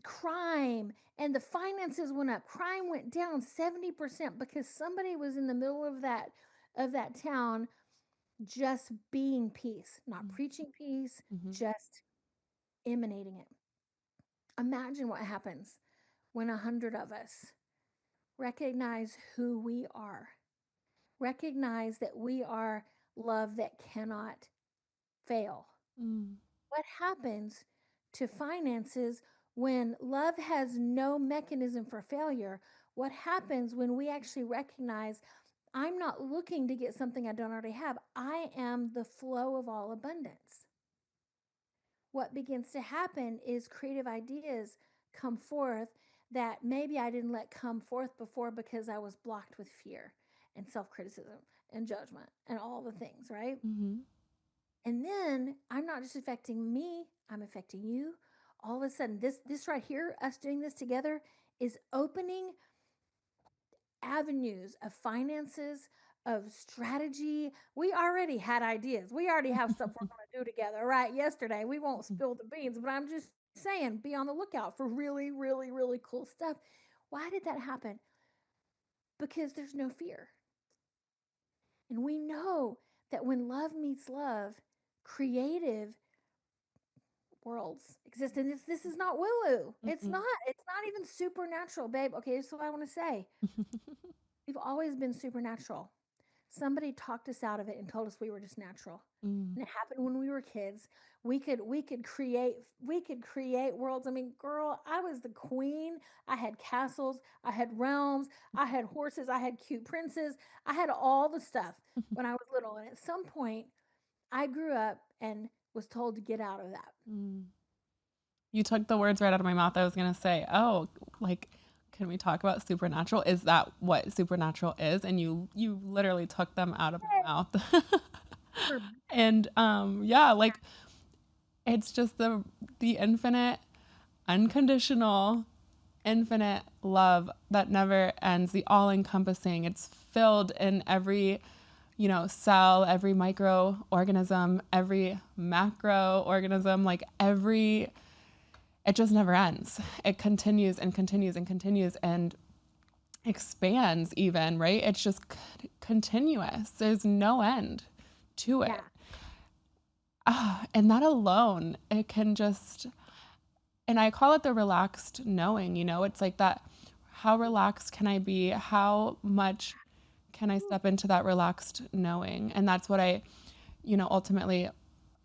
[SPEAKER 2] crime and the finances went up. Crime went down 70% because somebody was in the middle of that town just being peace, not
[SPEAKER 1] Mm.
[SPEAKER 2] preaching peace,
[SPEAKER 1] Mhm.
[SPEAKER 2] just emanating it. Imagine what happens when 100 of us recognize who we are, recognize that we are love that cannot fail.
[SPEAKER 1] Mm.
[SPEAKER 2] What happens to finances when love has no mechanism for failure? What happens when we actually recognize I'm not looking to get something I don't already have? I am the flow of all abundance. What begins to happen is creative ideas come forth that maybe I didn't let come forth before because I was blocked with fear and self criticism and judgment and all the things, right?
[SPEAKER 1] Mhm.
[SPEAKER 2] And then I'm not just affecting me, I'm affecting you. All of a sudden, this right here, us doing this together, is opening avenues of finances, of strategy. We already had ideas. We already have stuff we're going to do together, right? Yesterday, we won't spill the beans, but I'm just saying, be on the lookout for really, really, really cool stuff. Why did that happen? Because there's no fear. And we know that when love meets love, creative worlds exist. And this is not woo woo. It's
[SPEAKER 1] Mm-mm.
[SPEAKER 2] not. It's not even supernatural, babe. Okay, this is what I want to say. We've always been supernatural. Somebody talked us out of it and told us we were just natural.
[SPEAKER 1] Mm.
[SPEAKER 2] And it happened when we were kids. We could create worlds. I mean, girl, I was the queen. I had castles, I had realms, I had horses, I had cute princes. I had all the stuff when I was little. And at some point, I grew up and was told to get out of that.
[SPEAKER 1] Mm. You took the words right out of my mouth. I was gonna say, oh, like, can we talk about supernatural? Is that what supernatural is? And you literally took them out of my mouth.
[SPEAKER 2] For
[SPEAKER 1] And yeah, like it's just the infinite, unconditional, infinite love that never ends, the all encompassing. It's filled in every, cell, every microorganism, every macroorganism, like every, it just never ends. It continues and continues and continues and expands even, right? It's just continuous. There's no end to it.
[SPEAKER 2] yeah,
[SPEAKER 1] And that alone, it can just, and I call it the relaxed knowing, it's like that. How relaxed can I be? How much can I step into that relaxed knowing? And that's what I, ultimately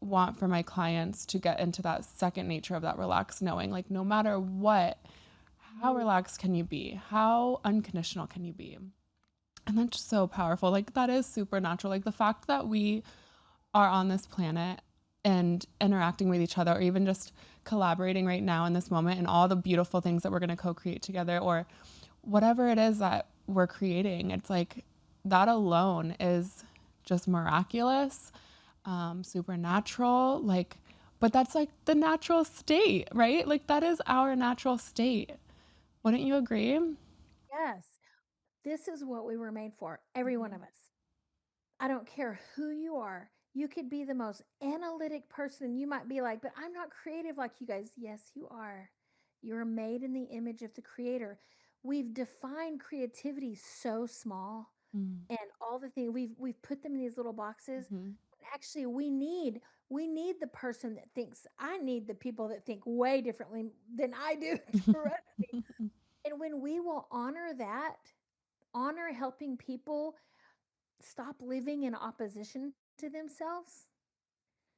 [SPEAKER 1] want for my clients to get into that second nature of that relaxed knowing. Like, no matter what, how relaxed can you be? How unconditional can you be? And that's so powerful. Like, that is supernatural. Like, the fact that we are on this planet and interacting with each other, or even just collaborating right now in this moment, and all the beautiful things that we're going to co-create together, or whatever it is that we're creating, it's like that alone is just miraculous, supernatural, like, but that's like the natural state, right? Like, that is our natural state. Wouldn't you agree?
[SPEAKER 2] yes. This is what we were made for, every one of us. I don't care who you are. You could be the most analytic person. You might be like, but I'm not creative like you guys. Yes, you are. You're made in the image of the creator. We've defined creativity so small,
[SPEAKER 1] Mm-hmm.
[SPEAKER 2] and all the things we've put them in these little boxes. Actually, we need the person that thinks. I need the people that think way differently than I do to run me. And when we will honor that, honor helping people stop living in opposition to themselves,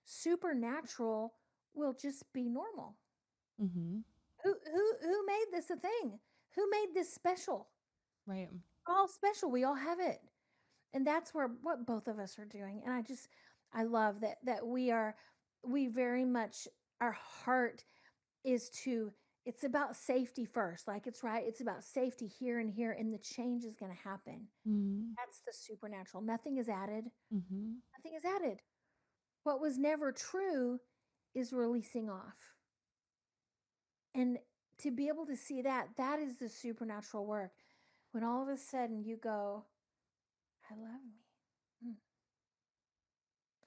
[SPEAKER 2] supernatural will just be normal.
[SPEAKER 1] Mm-hmm.
[SPEAKER 2] Who made this a thing? Who made this special?
[SPEAKER 1] Right.
[SPEAKER 2] We're all special. We all have it. And that's where what both of us are doing. And I love that we very much, our heart is to, it's about safety first. Like, it's right. It's about safety here and here, and the change is going to happen.
[SPEAKER 1] Mm-hmm.
[SPEAKER 2] That's the supernatural. Nothing is added.
[SPEAKER 1] Mm-hmm.
[SPEAKER 2] Nothing is added. What was never true is releasing off. And to be able to see that, that is the supernatural work. When all of a sudden you go, I love me.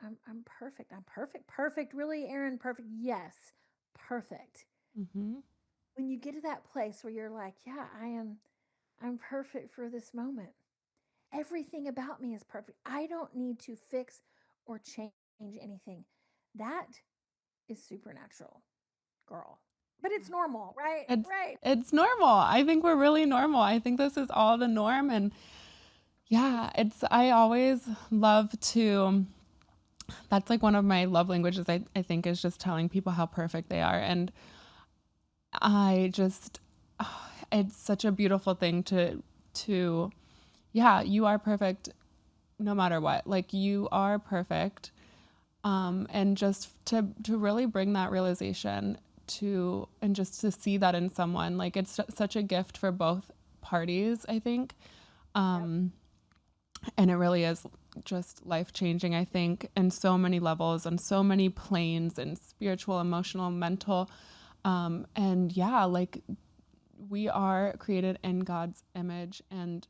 [SPEAKER 2] Mm, I'm perfect. I'm perfect. Perfect. Really, Aaron? Perfect. Yes. Perfect.
[SPEAKER 1] Mm-hmm.
[SPEAKER 2] When you get to that place where you're like, yeah, I'm perfect for this moment. Everything about me is perfect. I don't need to fix or change anything. That is supernatural, girl. But it's normal, right?
[SPEAKER 1] It's
[SPEAKER 2] Right.
[SPEAKER 1] it's normal. I think we're really normal. I think this is all the norm. And yeah, it's, I always love to, that's like one of my love languages, I think, is just telling people how perfect they are. And I just, it's such a beautiful thing to yeah, you are perfect no matter what. Like, you are perfect. And just to really bring that realization to, and just to see that in someone, like, it's such a gift for both parties, I think.
[SPEAKER 2] Yep.
[SPEAKER 1] um and it really is just life changing, I think, in so many levels, on so many planes, and spiritual, emotional, mental. And yeah, like, we are created in God's image, and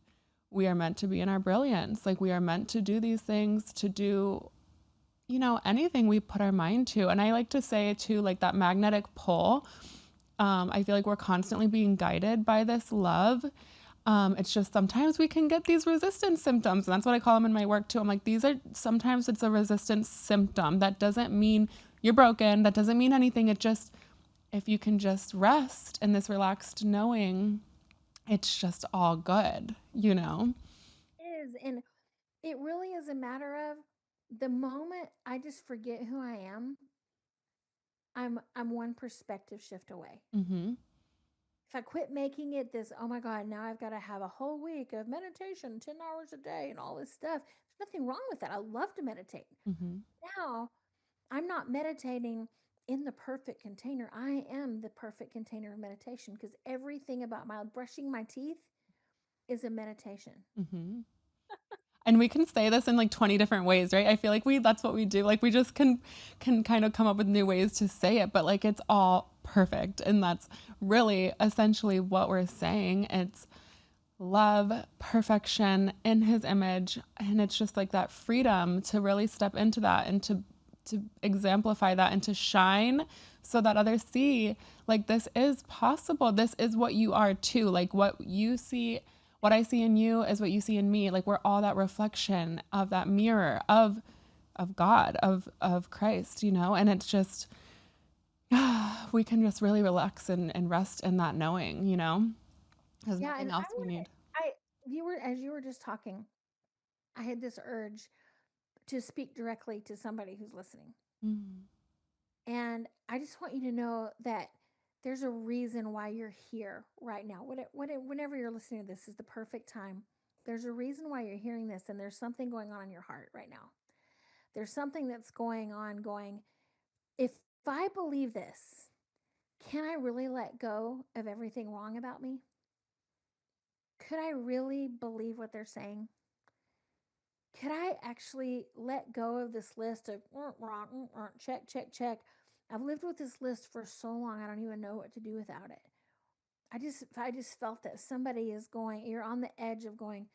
[SPEAKER 1] we are meant to be in our brilliance. Like we are meant to do these things, to do, anything we put our mind to. And I like to say too, like that magnetic pull. I feel like we're constantly being guided by this love. It's just sometimes we can get these resistance symptoms, and that's what I call them in my work too. I'm like, these are sometimes it's a resistance symptom. That doesn't mean you're broken. That doesn't mean anything. It just, if you can just rest in this relaxed knowing, it's just all good, you know?
[SPEAKER 2] Is, and it really is a matter of the moment I just forget who I am, I'm one perspective shift away.
[SPEAKER 1] Mm-hmm.
[SPEAKER 2] If I quit making it this, oh my God, now I've got to have a whole week of meditation, 10 hours a day, and all this stuff. There's nothing wrong with that. I love to meditate.
[SPEAKER 1] Mm-hmm.
[SPEAKER 2] Now I'm not meditating in the perfect container. I am the perfect container of meditation because everything about my brushing my teeth is a meditation.
[SPEAKER 1] Mm-hmm. And we can say this in like 20 different ways, right? I feel like that's what we do. Like we just can kind of come up with new ways to say it, but like it's all perfect. And that's really essentially what we're saying. It's love, perfection in his image, and it's just like that freedom to really step into that and to exemplify that and to shine so that others see like this is possible. This is what you are too. Like what you see, what I see in you is what you see in me. Like we're all that reflection of that mirror of God, of Christ, and it's just we can just really relax and rest in that knowing, there's
[SPEAKER 2] Yeah,
[SPEAKER 1] nothing
[SPEAKER 2] and I
[SPEAKER 1] else we
[SPEAKER 2] want
[SPEAKER 1] need.
[SPEAKER 2] I you were as you were just talking, I had this urge to speak directly to somebody who's listening.
[SPEAKER 1] Mm,
[SPEAKER 2] And I just want you to know that there's a reason why you're here right now. Whenever you're listening to this is the perfect time. There's a reason why you're hearing this, and there's something going on in your heart right now. There's something that's going on going, if I believe this, can I really let go of everything wrong about me? Could I really believe what they're saying? Could I actually let go of this list of check, check, check? I've lived with this list for so long, I don't even know what to do without it. I just felt that somebody is going, you're on the edge of going,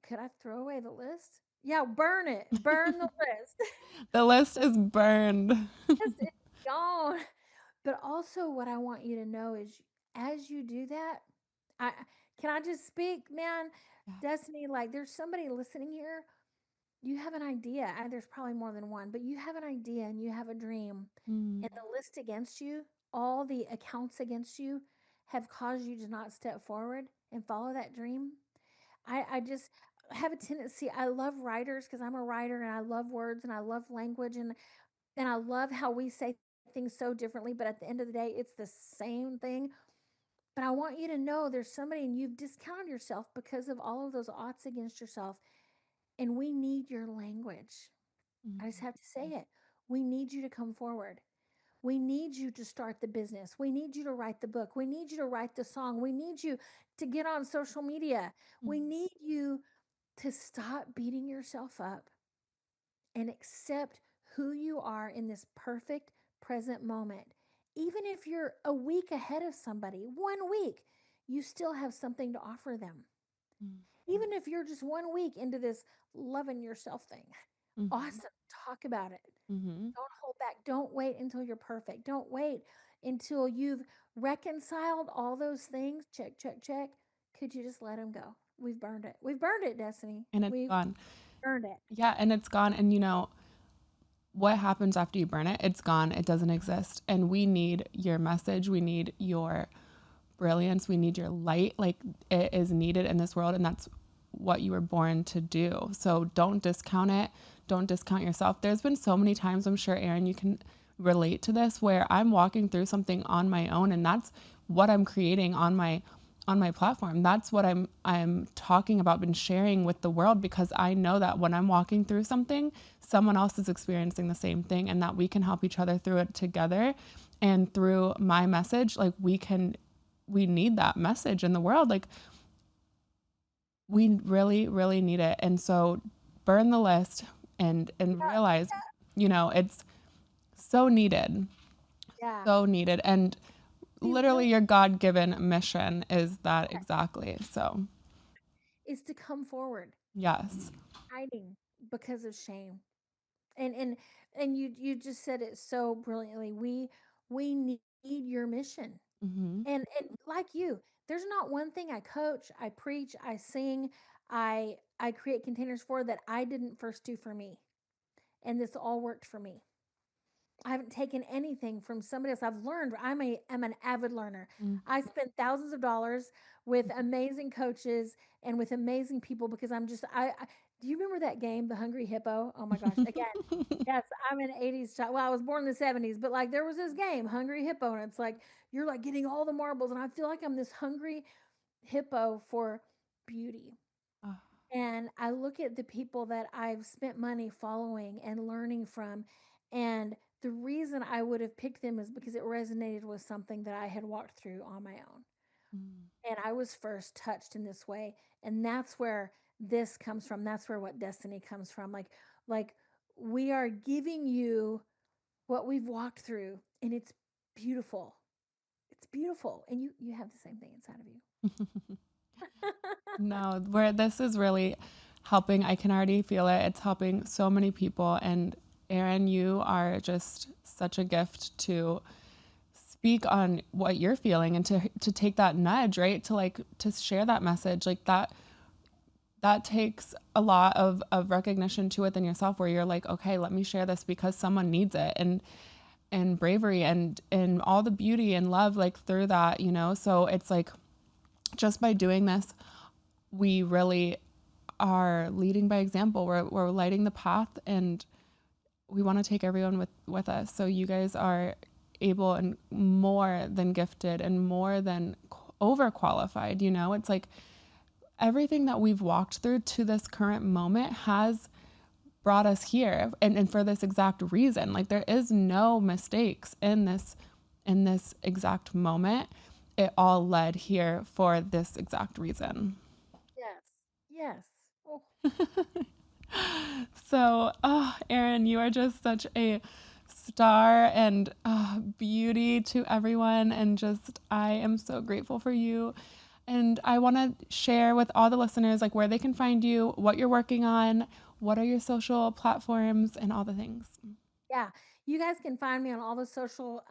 [SPEAKER 2] could I throw away the list? Yeah, burn it, burn the list.
[SPEAKER 1] the list is burned.
[SPEAKER 2] Yes, it's gone. But also, what I want you to know is as you do that, I can I just speak, man,
[SPEAKER 1] Yeah.
[SPEAKER 2] Destiny, like there's somebody listening here. You have an idea, and there's probably more than one, but you have an idea and you have a dream,
[SPEAKER 1] Mm,
[SPEAKER 2] and the list against you, all the accounts against you have caused you to not step forward and follow that dream. I just have a tendency, I love writers because I'm a writer and I love words and I love language and I love how we say things so differently, but at the end of the day, it's the same thing. But I want you to know there's somebody and you've discounted yourself because of all of those odds against yourself. And we need your language. I just
[SPEAKER 1] mm,
[SPEAKER 2] have to say it. We need you to come forward. We need you to start the business. We need you to write the book. We need you to write the song. We need you to get on social media. We
[SPEAKER 1] mm,
[SPEAKER 2] need you to stop beating yourself up and accept who you are in this perfect present moment. Even if you're a week ahead of somebody, 1 week, you still have something to offer them.
[SPEAKER 1] mm,
[SPEAKER 2] Even if you're just 1 week into this loving yourself thing,
[SPEAKER 1] mhm,
[SPEAKER 2] awesome. Talk about it.
[SPEAKER 1] mhm.
[SPEAKER 2] Don't hold back. Don't wait until you're perfect. Don't wait until you've reconciled all those things. Check, check, check. Could you just let them go? We've burned it. We've burned it, Destiny.
[SPEAKER 1] And it's
[SPEAKER 2] We've
[SPEAKER 1] gone.
[SPEAKER 2] burned it.
[SPEAKER 1] Yeah, and it's gone. And what happens after you burn it? It's gone. It doesn't exist. And we need your message. We need your brilliance. We need your light. Like it is needed in this world. And that's what you were born to do. So don't discount it. Don't discount yourself. There's been so many times, I'm sure, Aaron, you can relate to this, where I'm walking through something on my own, and that's what I'm creating on my platform. That's what I'm talking about and sharing with the world, because I know that when I'm walking through something, someone else is experiencing the same thing, and that we can help each other through it together. And through my message, like we need that message in the world. Like we really, really need it. And so burn the list and
[SPEAKER 2] Yeah,
[SPEAKER 1] realize, it's so needed.
[SPEAKER 2] yeah.
[SPEAKER 1] So needed. And
[SPEAKER 2] We really
[SPEAKER 1] literally your God given mission is that exactly. So
[SPEAKER 2] is to come forward,
[SPEAKER 1] Yes.
[SPEAKER 2] hiding because of shame. And and you just said it so brilliantly. We need your mission.
[SPEAKER 1] Hmm.
[SPEAKER 2] And like you, there's not one thing I coach, I preach, I sing, I create containers for that I didn't first do for me. And this all worked for me. I haven't taken anything from somebody else. I've learned. I'm an avid learner. I spent thousands of dollars with amazing coaches and with amazing people because I do you remember that game, The Hungry Hippo? Oh my gosh. Again, yes, I'm an 80s child. Well, I was born in the 70s, but like there was this game, Hungry Hippo, and it's like you're like getting all the marbles, and I feel like I'm this hungry hippo for beauty.
[SPEAKER 1] Ah,
[SPEAKER 2] And I look at the people that I've spent money following and learning from. And the reason I would have picked them is because it resonated with something that I had walked through on my own.
[SPEAKER 1] mm,
[SPEAKER 2] And I was first touched in this way. And that's where this comes from. That's where what destiny comes from. Like we are giving you what we've walked through, and it's beautiful. It's beautiful. And you have the same thing inside of you.
[SPEAKER 1] no, where this is really helping, I can already feel it. It's helping so many people. And Aaron, you are just such a gift to speak on what you're feeling and to take that nudge, right? To like to share that message like that takes a lot of recognition to within yourself where you're like, okay, let me share this because someone needs it. And bravery and all the beauty and love like through that, you know? So it's like just by doing this, we really are leading by example. We're lighting the path and we want to take everyone with us. So you guys are able and more than gifted and more than overqualified, you know? It's like everything that we've walked through to this current moment has brought us here and for this exact reason. Like there is no mistakes in this exact moment. It all led here for this exact reason.
[SPEAKER 2] Yes. Yes. Oh,
[SPEAKER 1] So, oh, Erin, you are just such a star and beauty to everyone. And just, I am so grateful for you. And I want to share with all the listeners like where they can find you, what you're working on, what are your social platforms, and all the things.
[SPEAKER 2] yeah. You guys can find me on all the social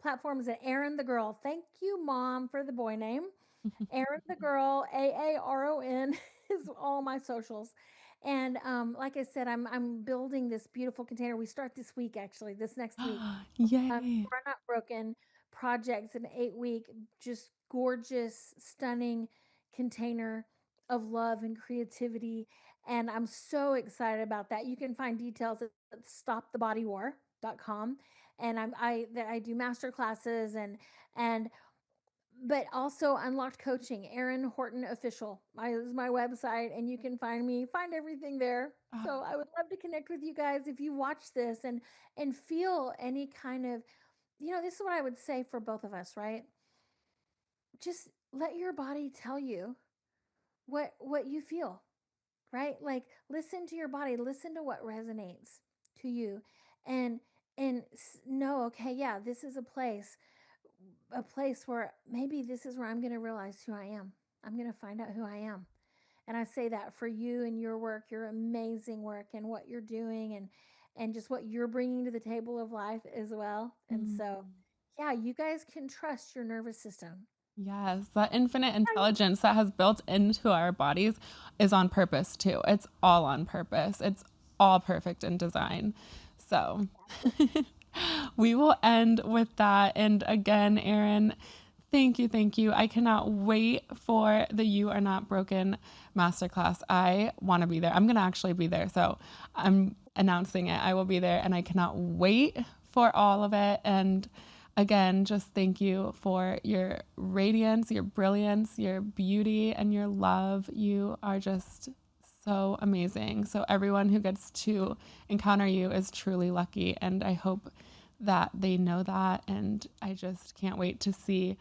[SPEAKER 2] platforms at Aaron the Girl. Thank you, Mom, for the boy name. Aaron the Girl, AARON is all my socials. And like I said, I'm building this beautiful container. We start this week, actually, this next week.
[SPEAKER 1] Yay.
[SPEAKER 2] Are Not Broken projects, an 8 week, just gorgeous, stunning container of love and creativity. And I'm so excited about that. You can find details at stopthebodywar.com. And I do master classes and but also Unlocked Coaching, Aaron Horton Official. Is my website, and you can find everything there.
[SPEAKER 1] Ah,
[SPEAKER 2] So I would love to connect with you guys if you watch this and feel any kind of, this is what I would say for both of us, right? Just let your body tell you what you feel, right? Like listen to your body, listen to what resonates to you, and know, okay, yeah, this is a place where maybe this is where I'm going to realize who I am. I'm going to find out who I am. And I say that for you and your work, your amazing work and what you're doing and just what you're bringing to the table of life as well. And
[SPEAKER 1] mm,
[SPEAKER 2] so, yeah, you guys can trust your nervous system.
[SPEAKER 1] yes, that infinite intelligence that has built into our bodies is on purpose too. It's all on purpose. It's all perfect in design. So we will end with that. And again, Aaron, thank you, thank you. I cannot wait for the You Are Not Broken masterclass. I want to be there. I'm going to actually be there. So I'm announcing it. I will be there and I cannot wait for all of it. And again, just thank you for your radiance, your brilliance, your beauty, and your love. You are just so amazing. So everyone who gets to encounter you is truly lucky. And I hope that they know that. And I just can't wait to see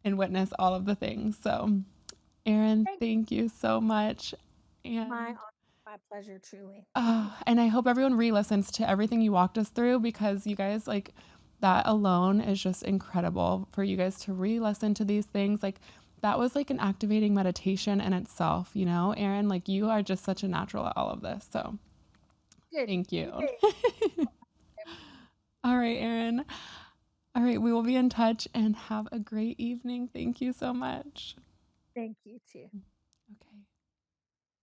[SPEAKER 1] and witness all of the things. So, Aaron,
[SPEAKER 2] Thank
[SPEAKER 1] thank you so much.
[SPEAKER 2] my
[SPEAKER 1] And
[SPEAKER 2] my pleasure, truly. Thank you.
[SPEAKER 1] and I hope everyone re-listens to everything you walked us through because you guys like that alone is just incredible for you guys to re-listen to these things. Like that was like an activating meditation in itself, you know, Aaron, like you are just such a natural at all of this. So
[SPEAKER 2] Good.
[SPEAKER 1] thank you.
[SPEAKER 2] Yay.
[SPEAKER 1] All right, Aaron. All right, we will be in touch and have a great evening. Thank you so much.
[SPEAKER 2] Thank you too.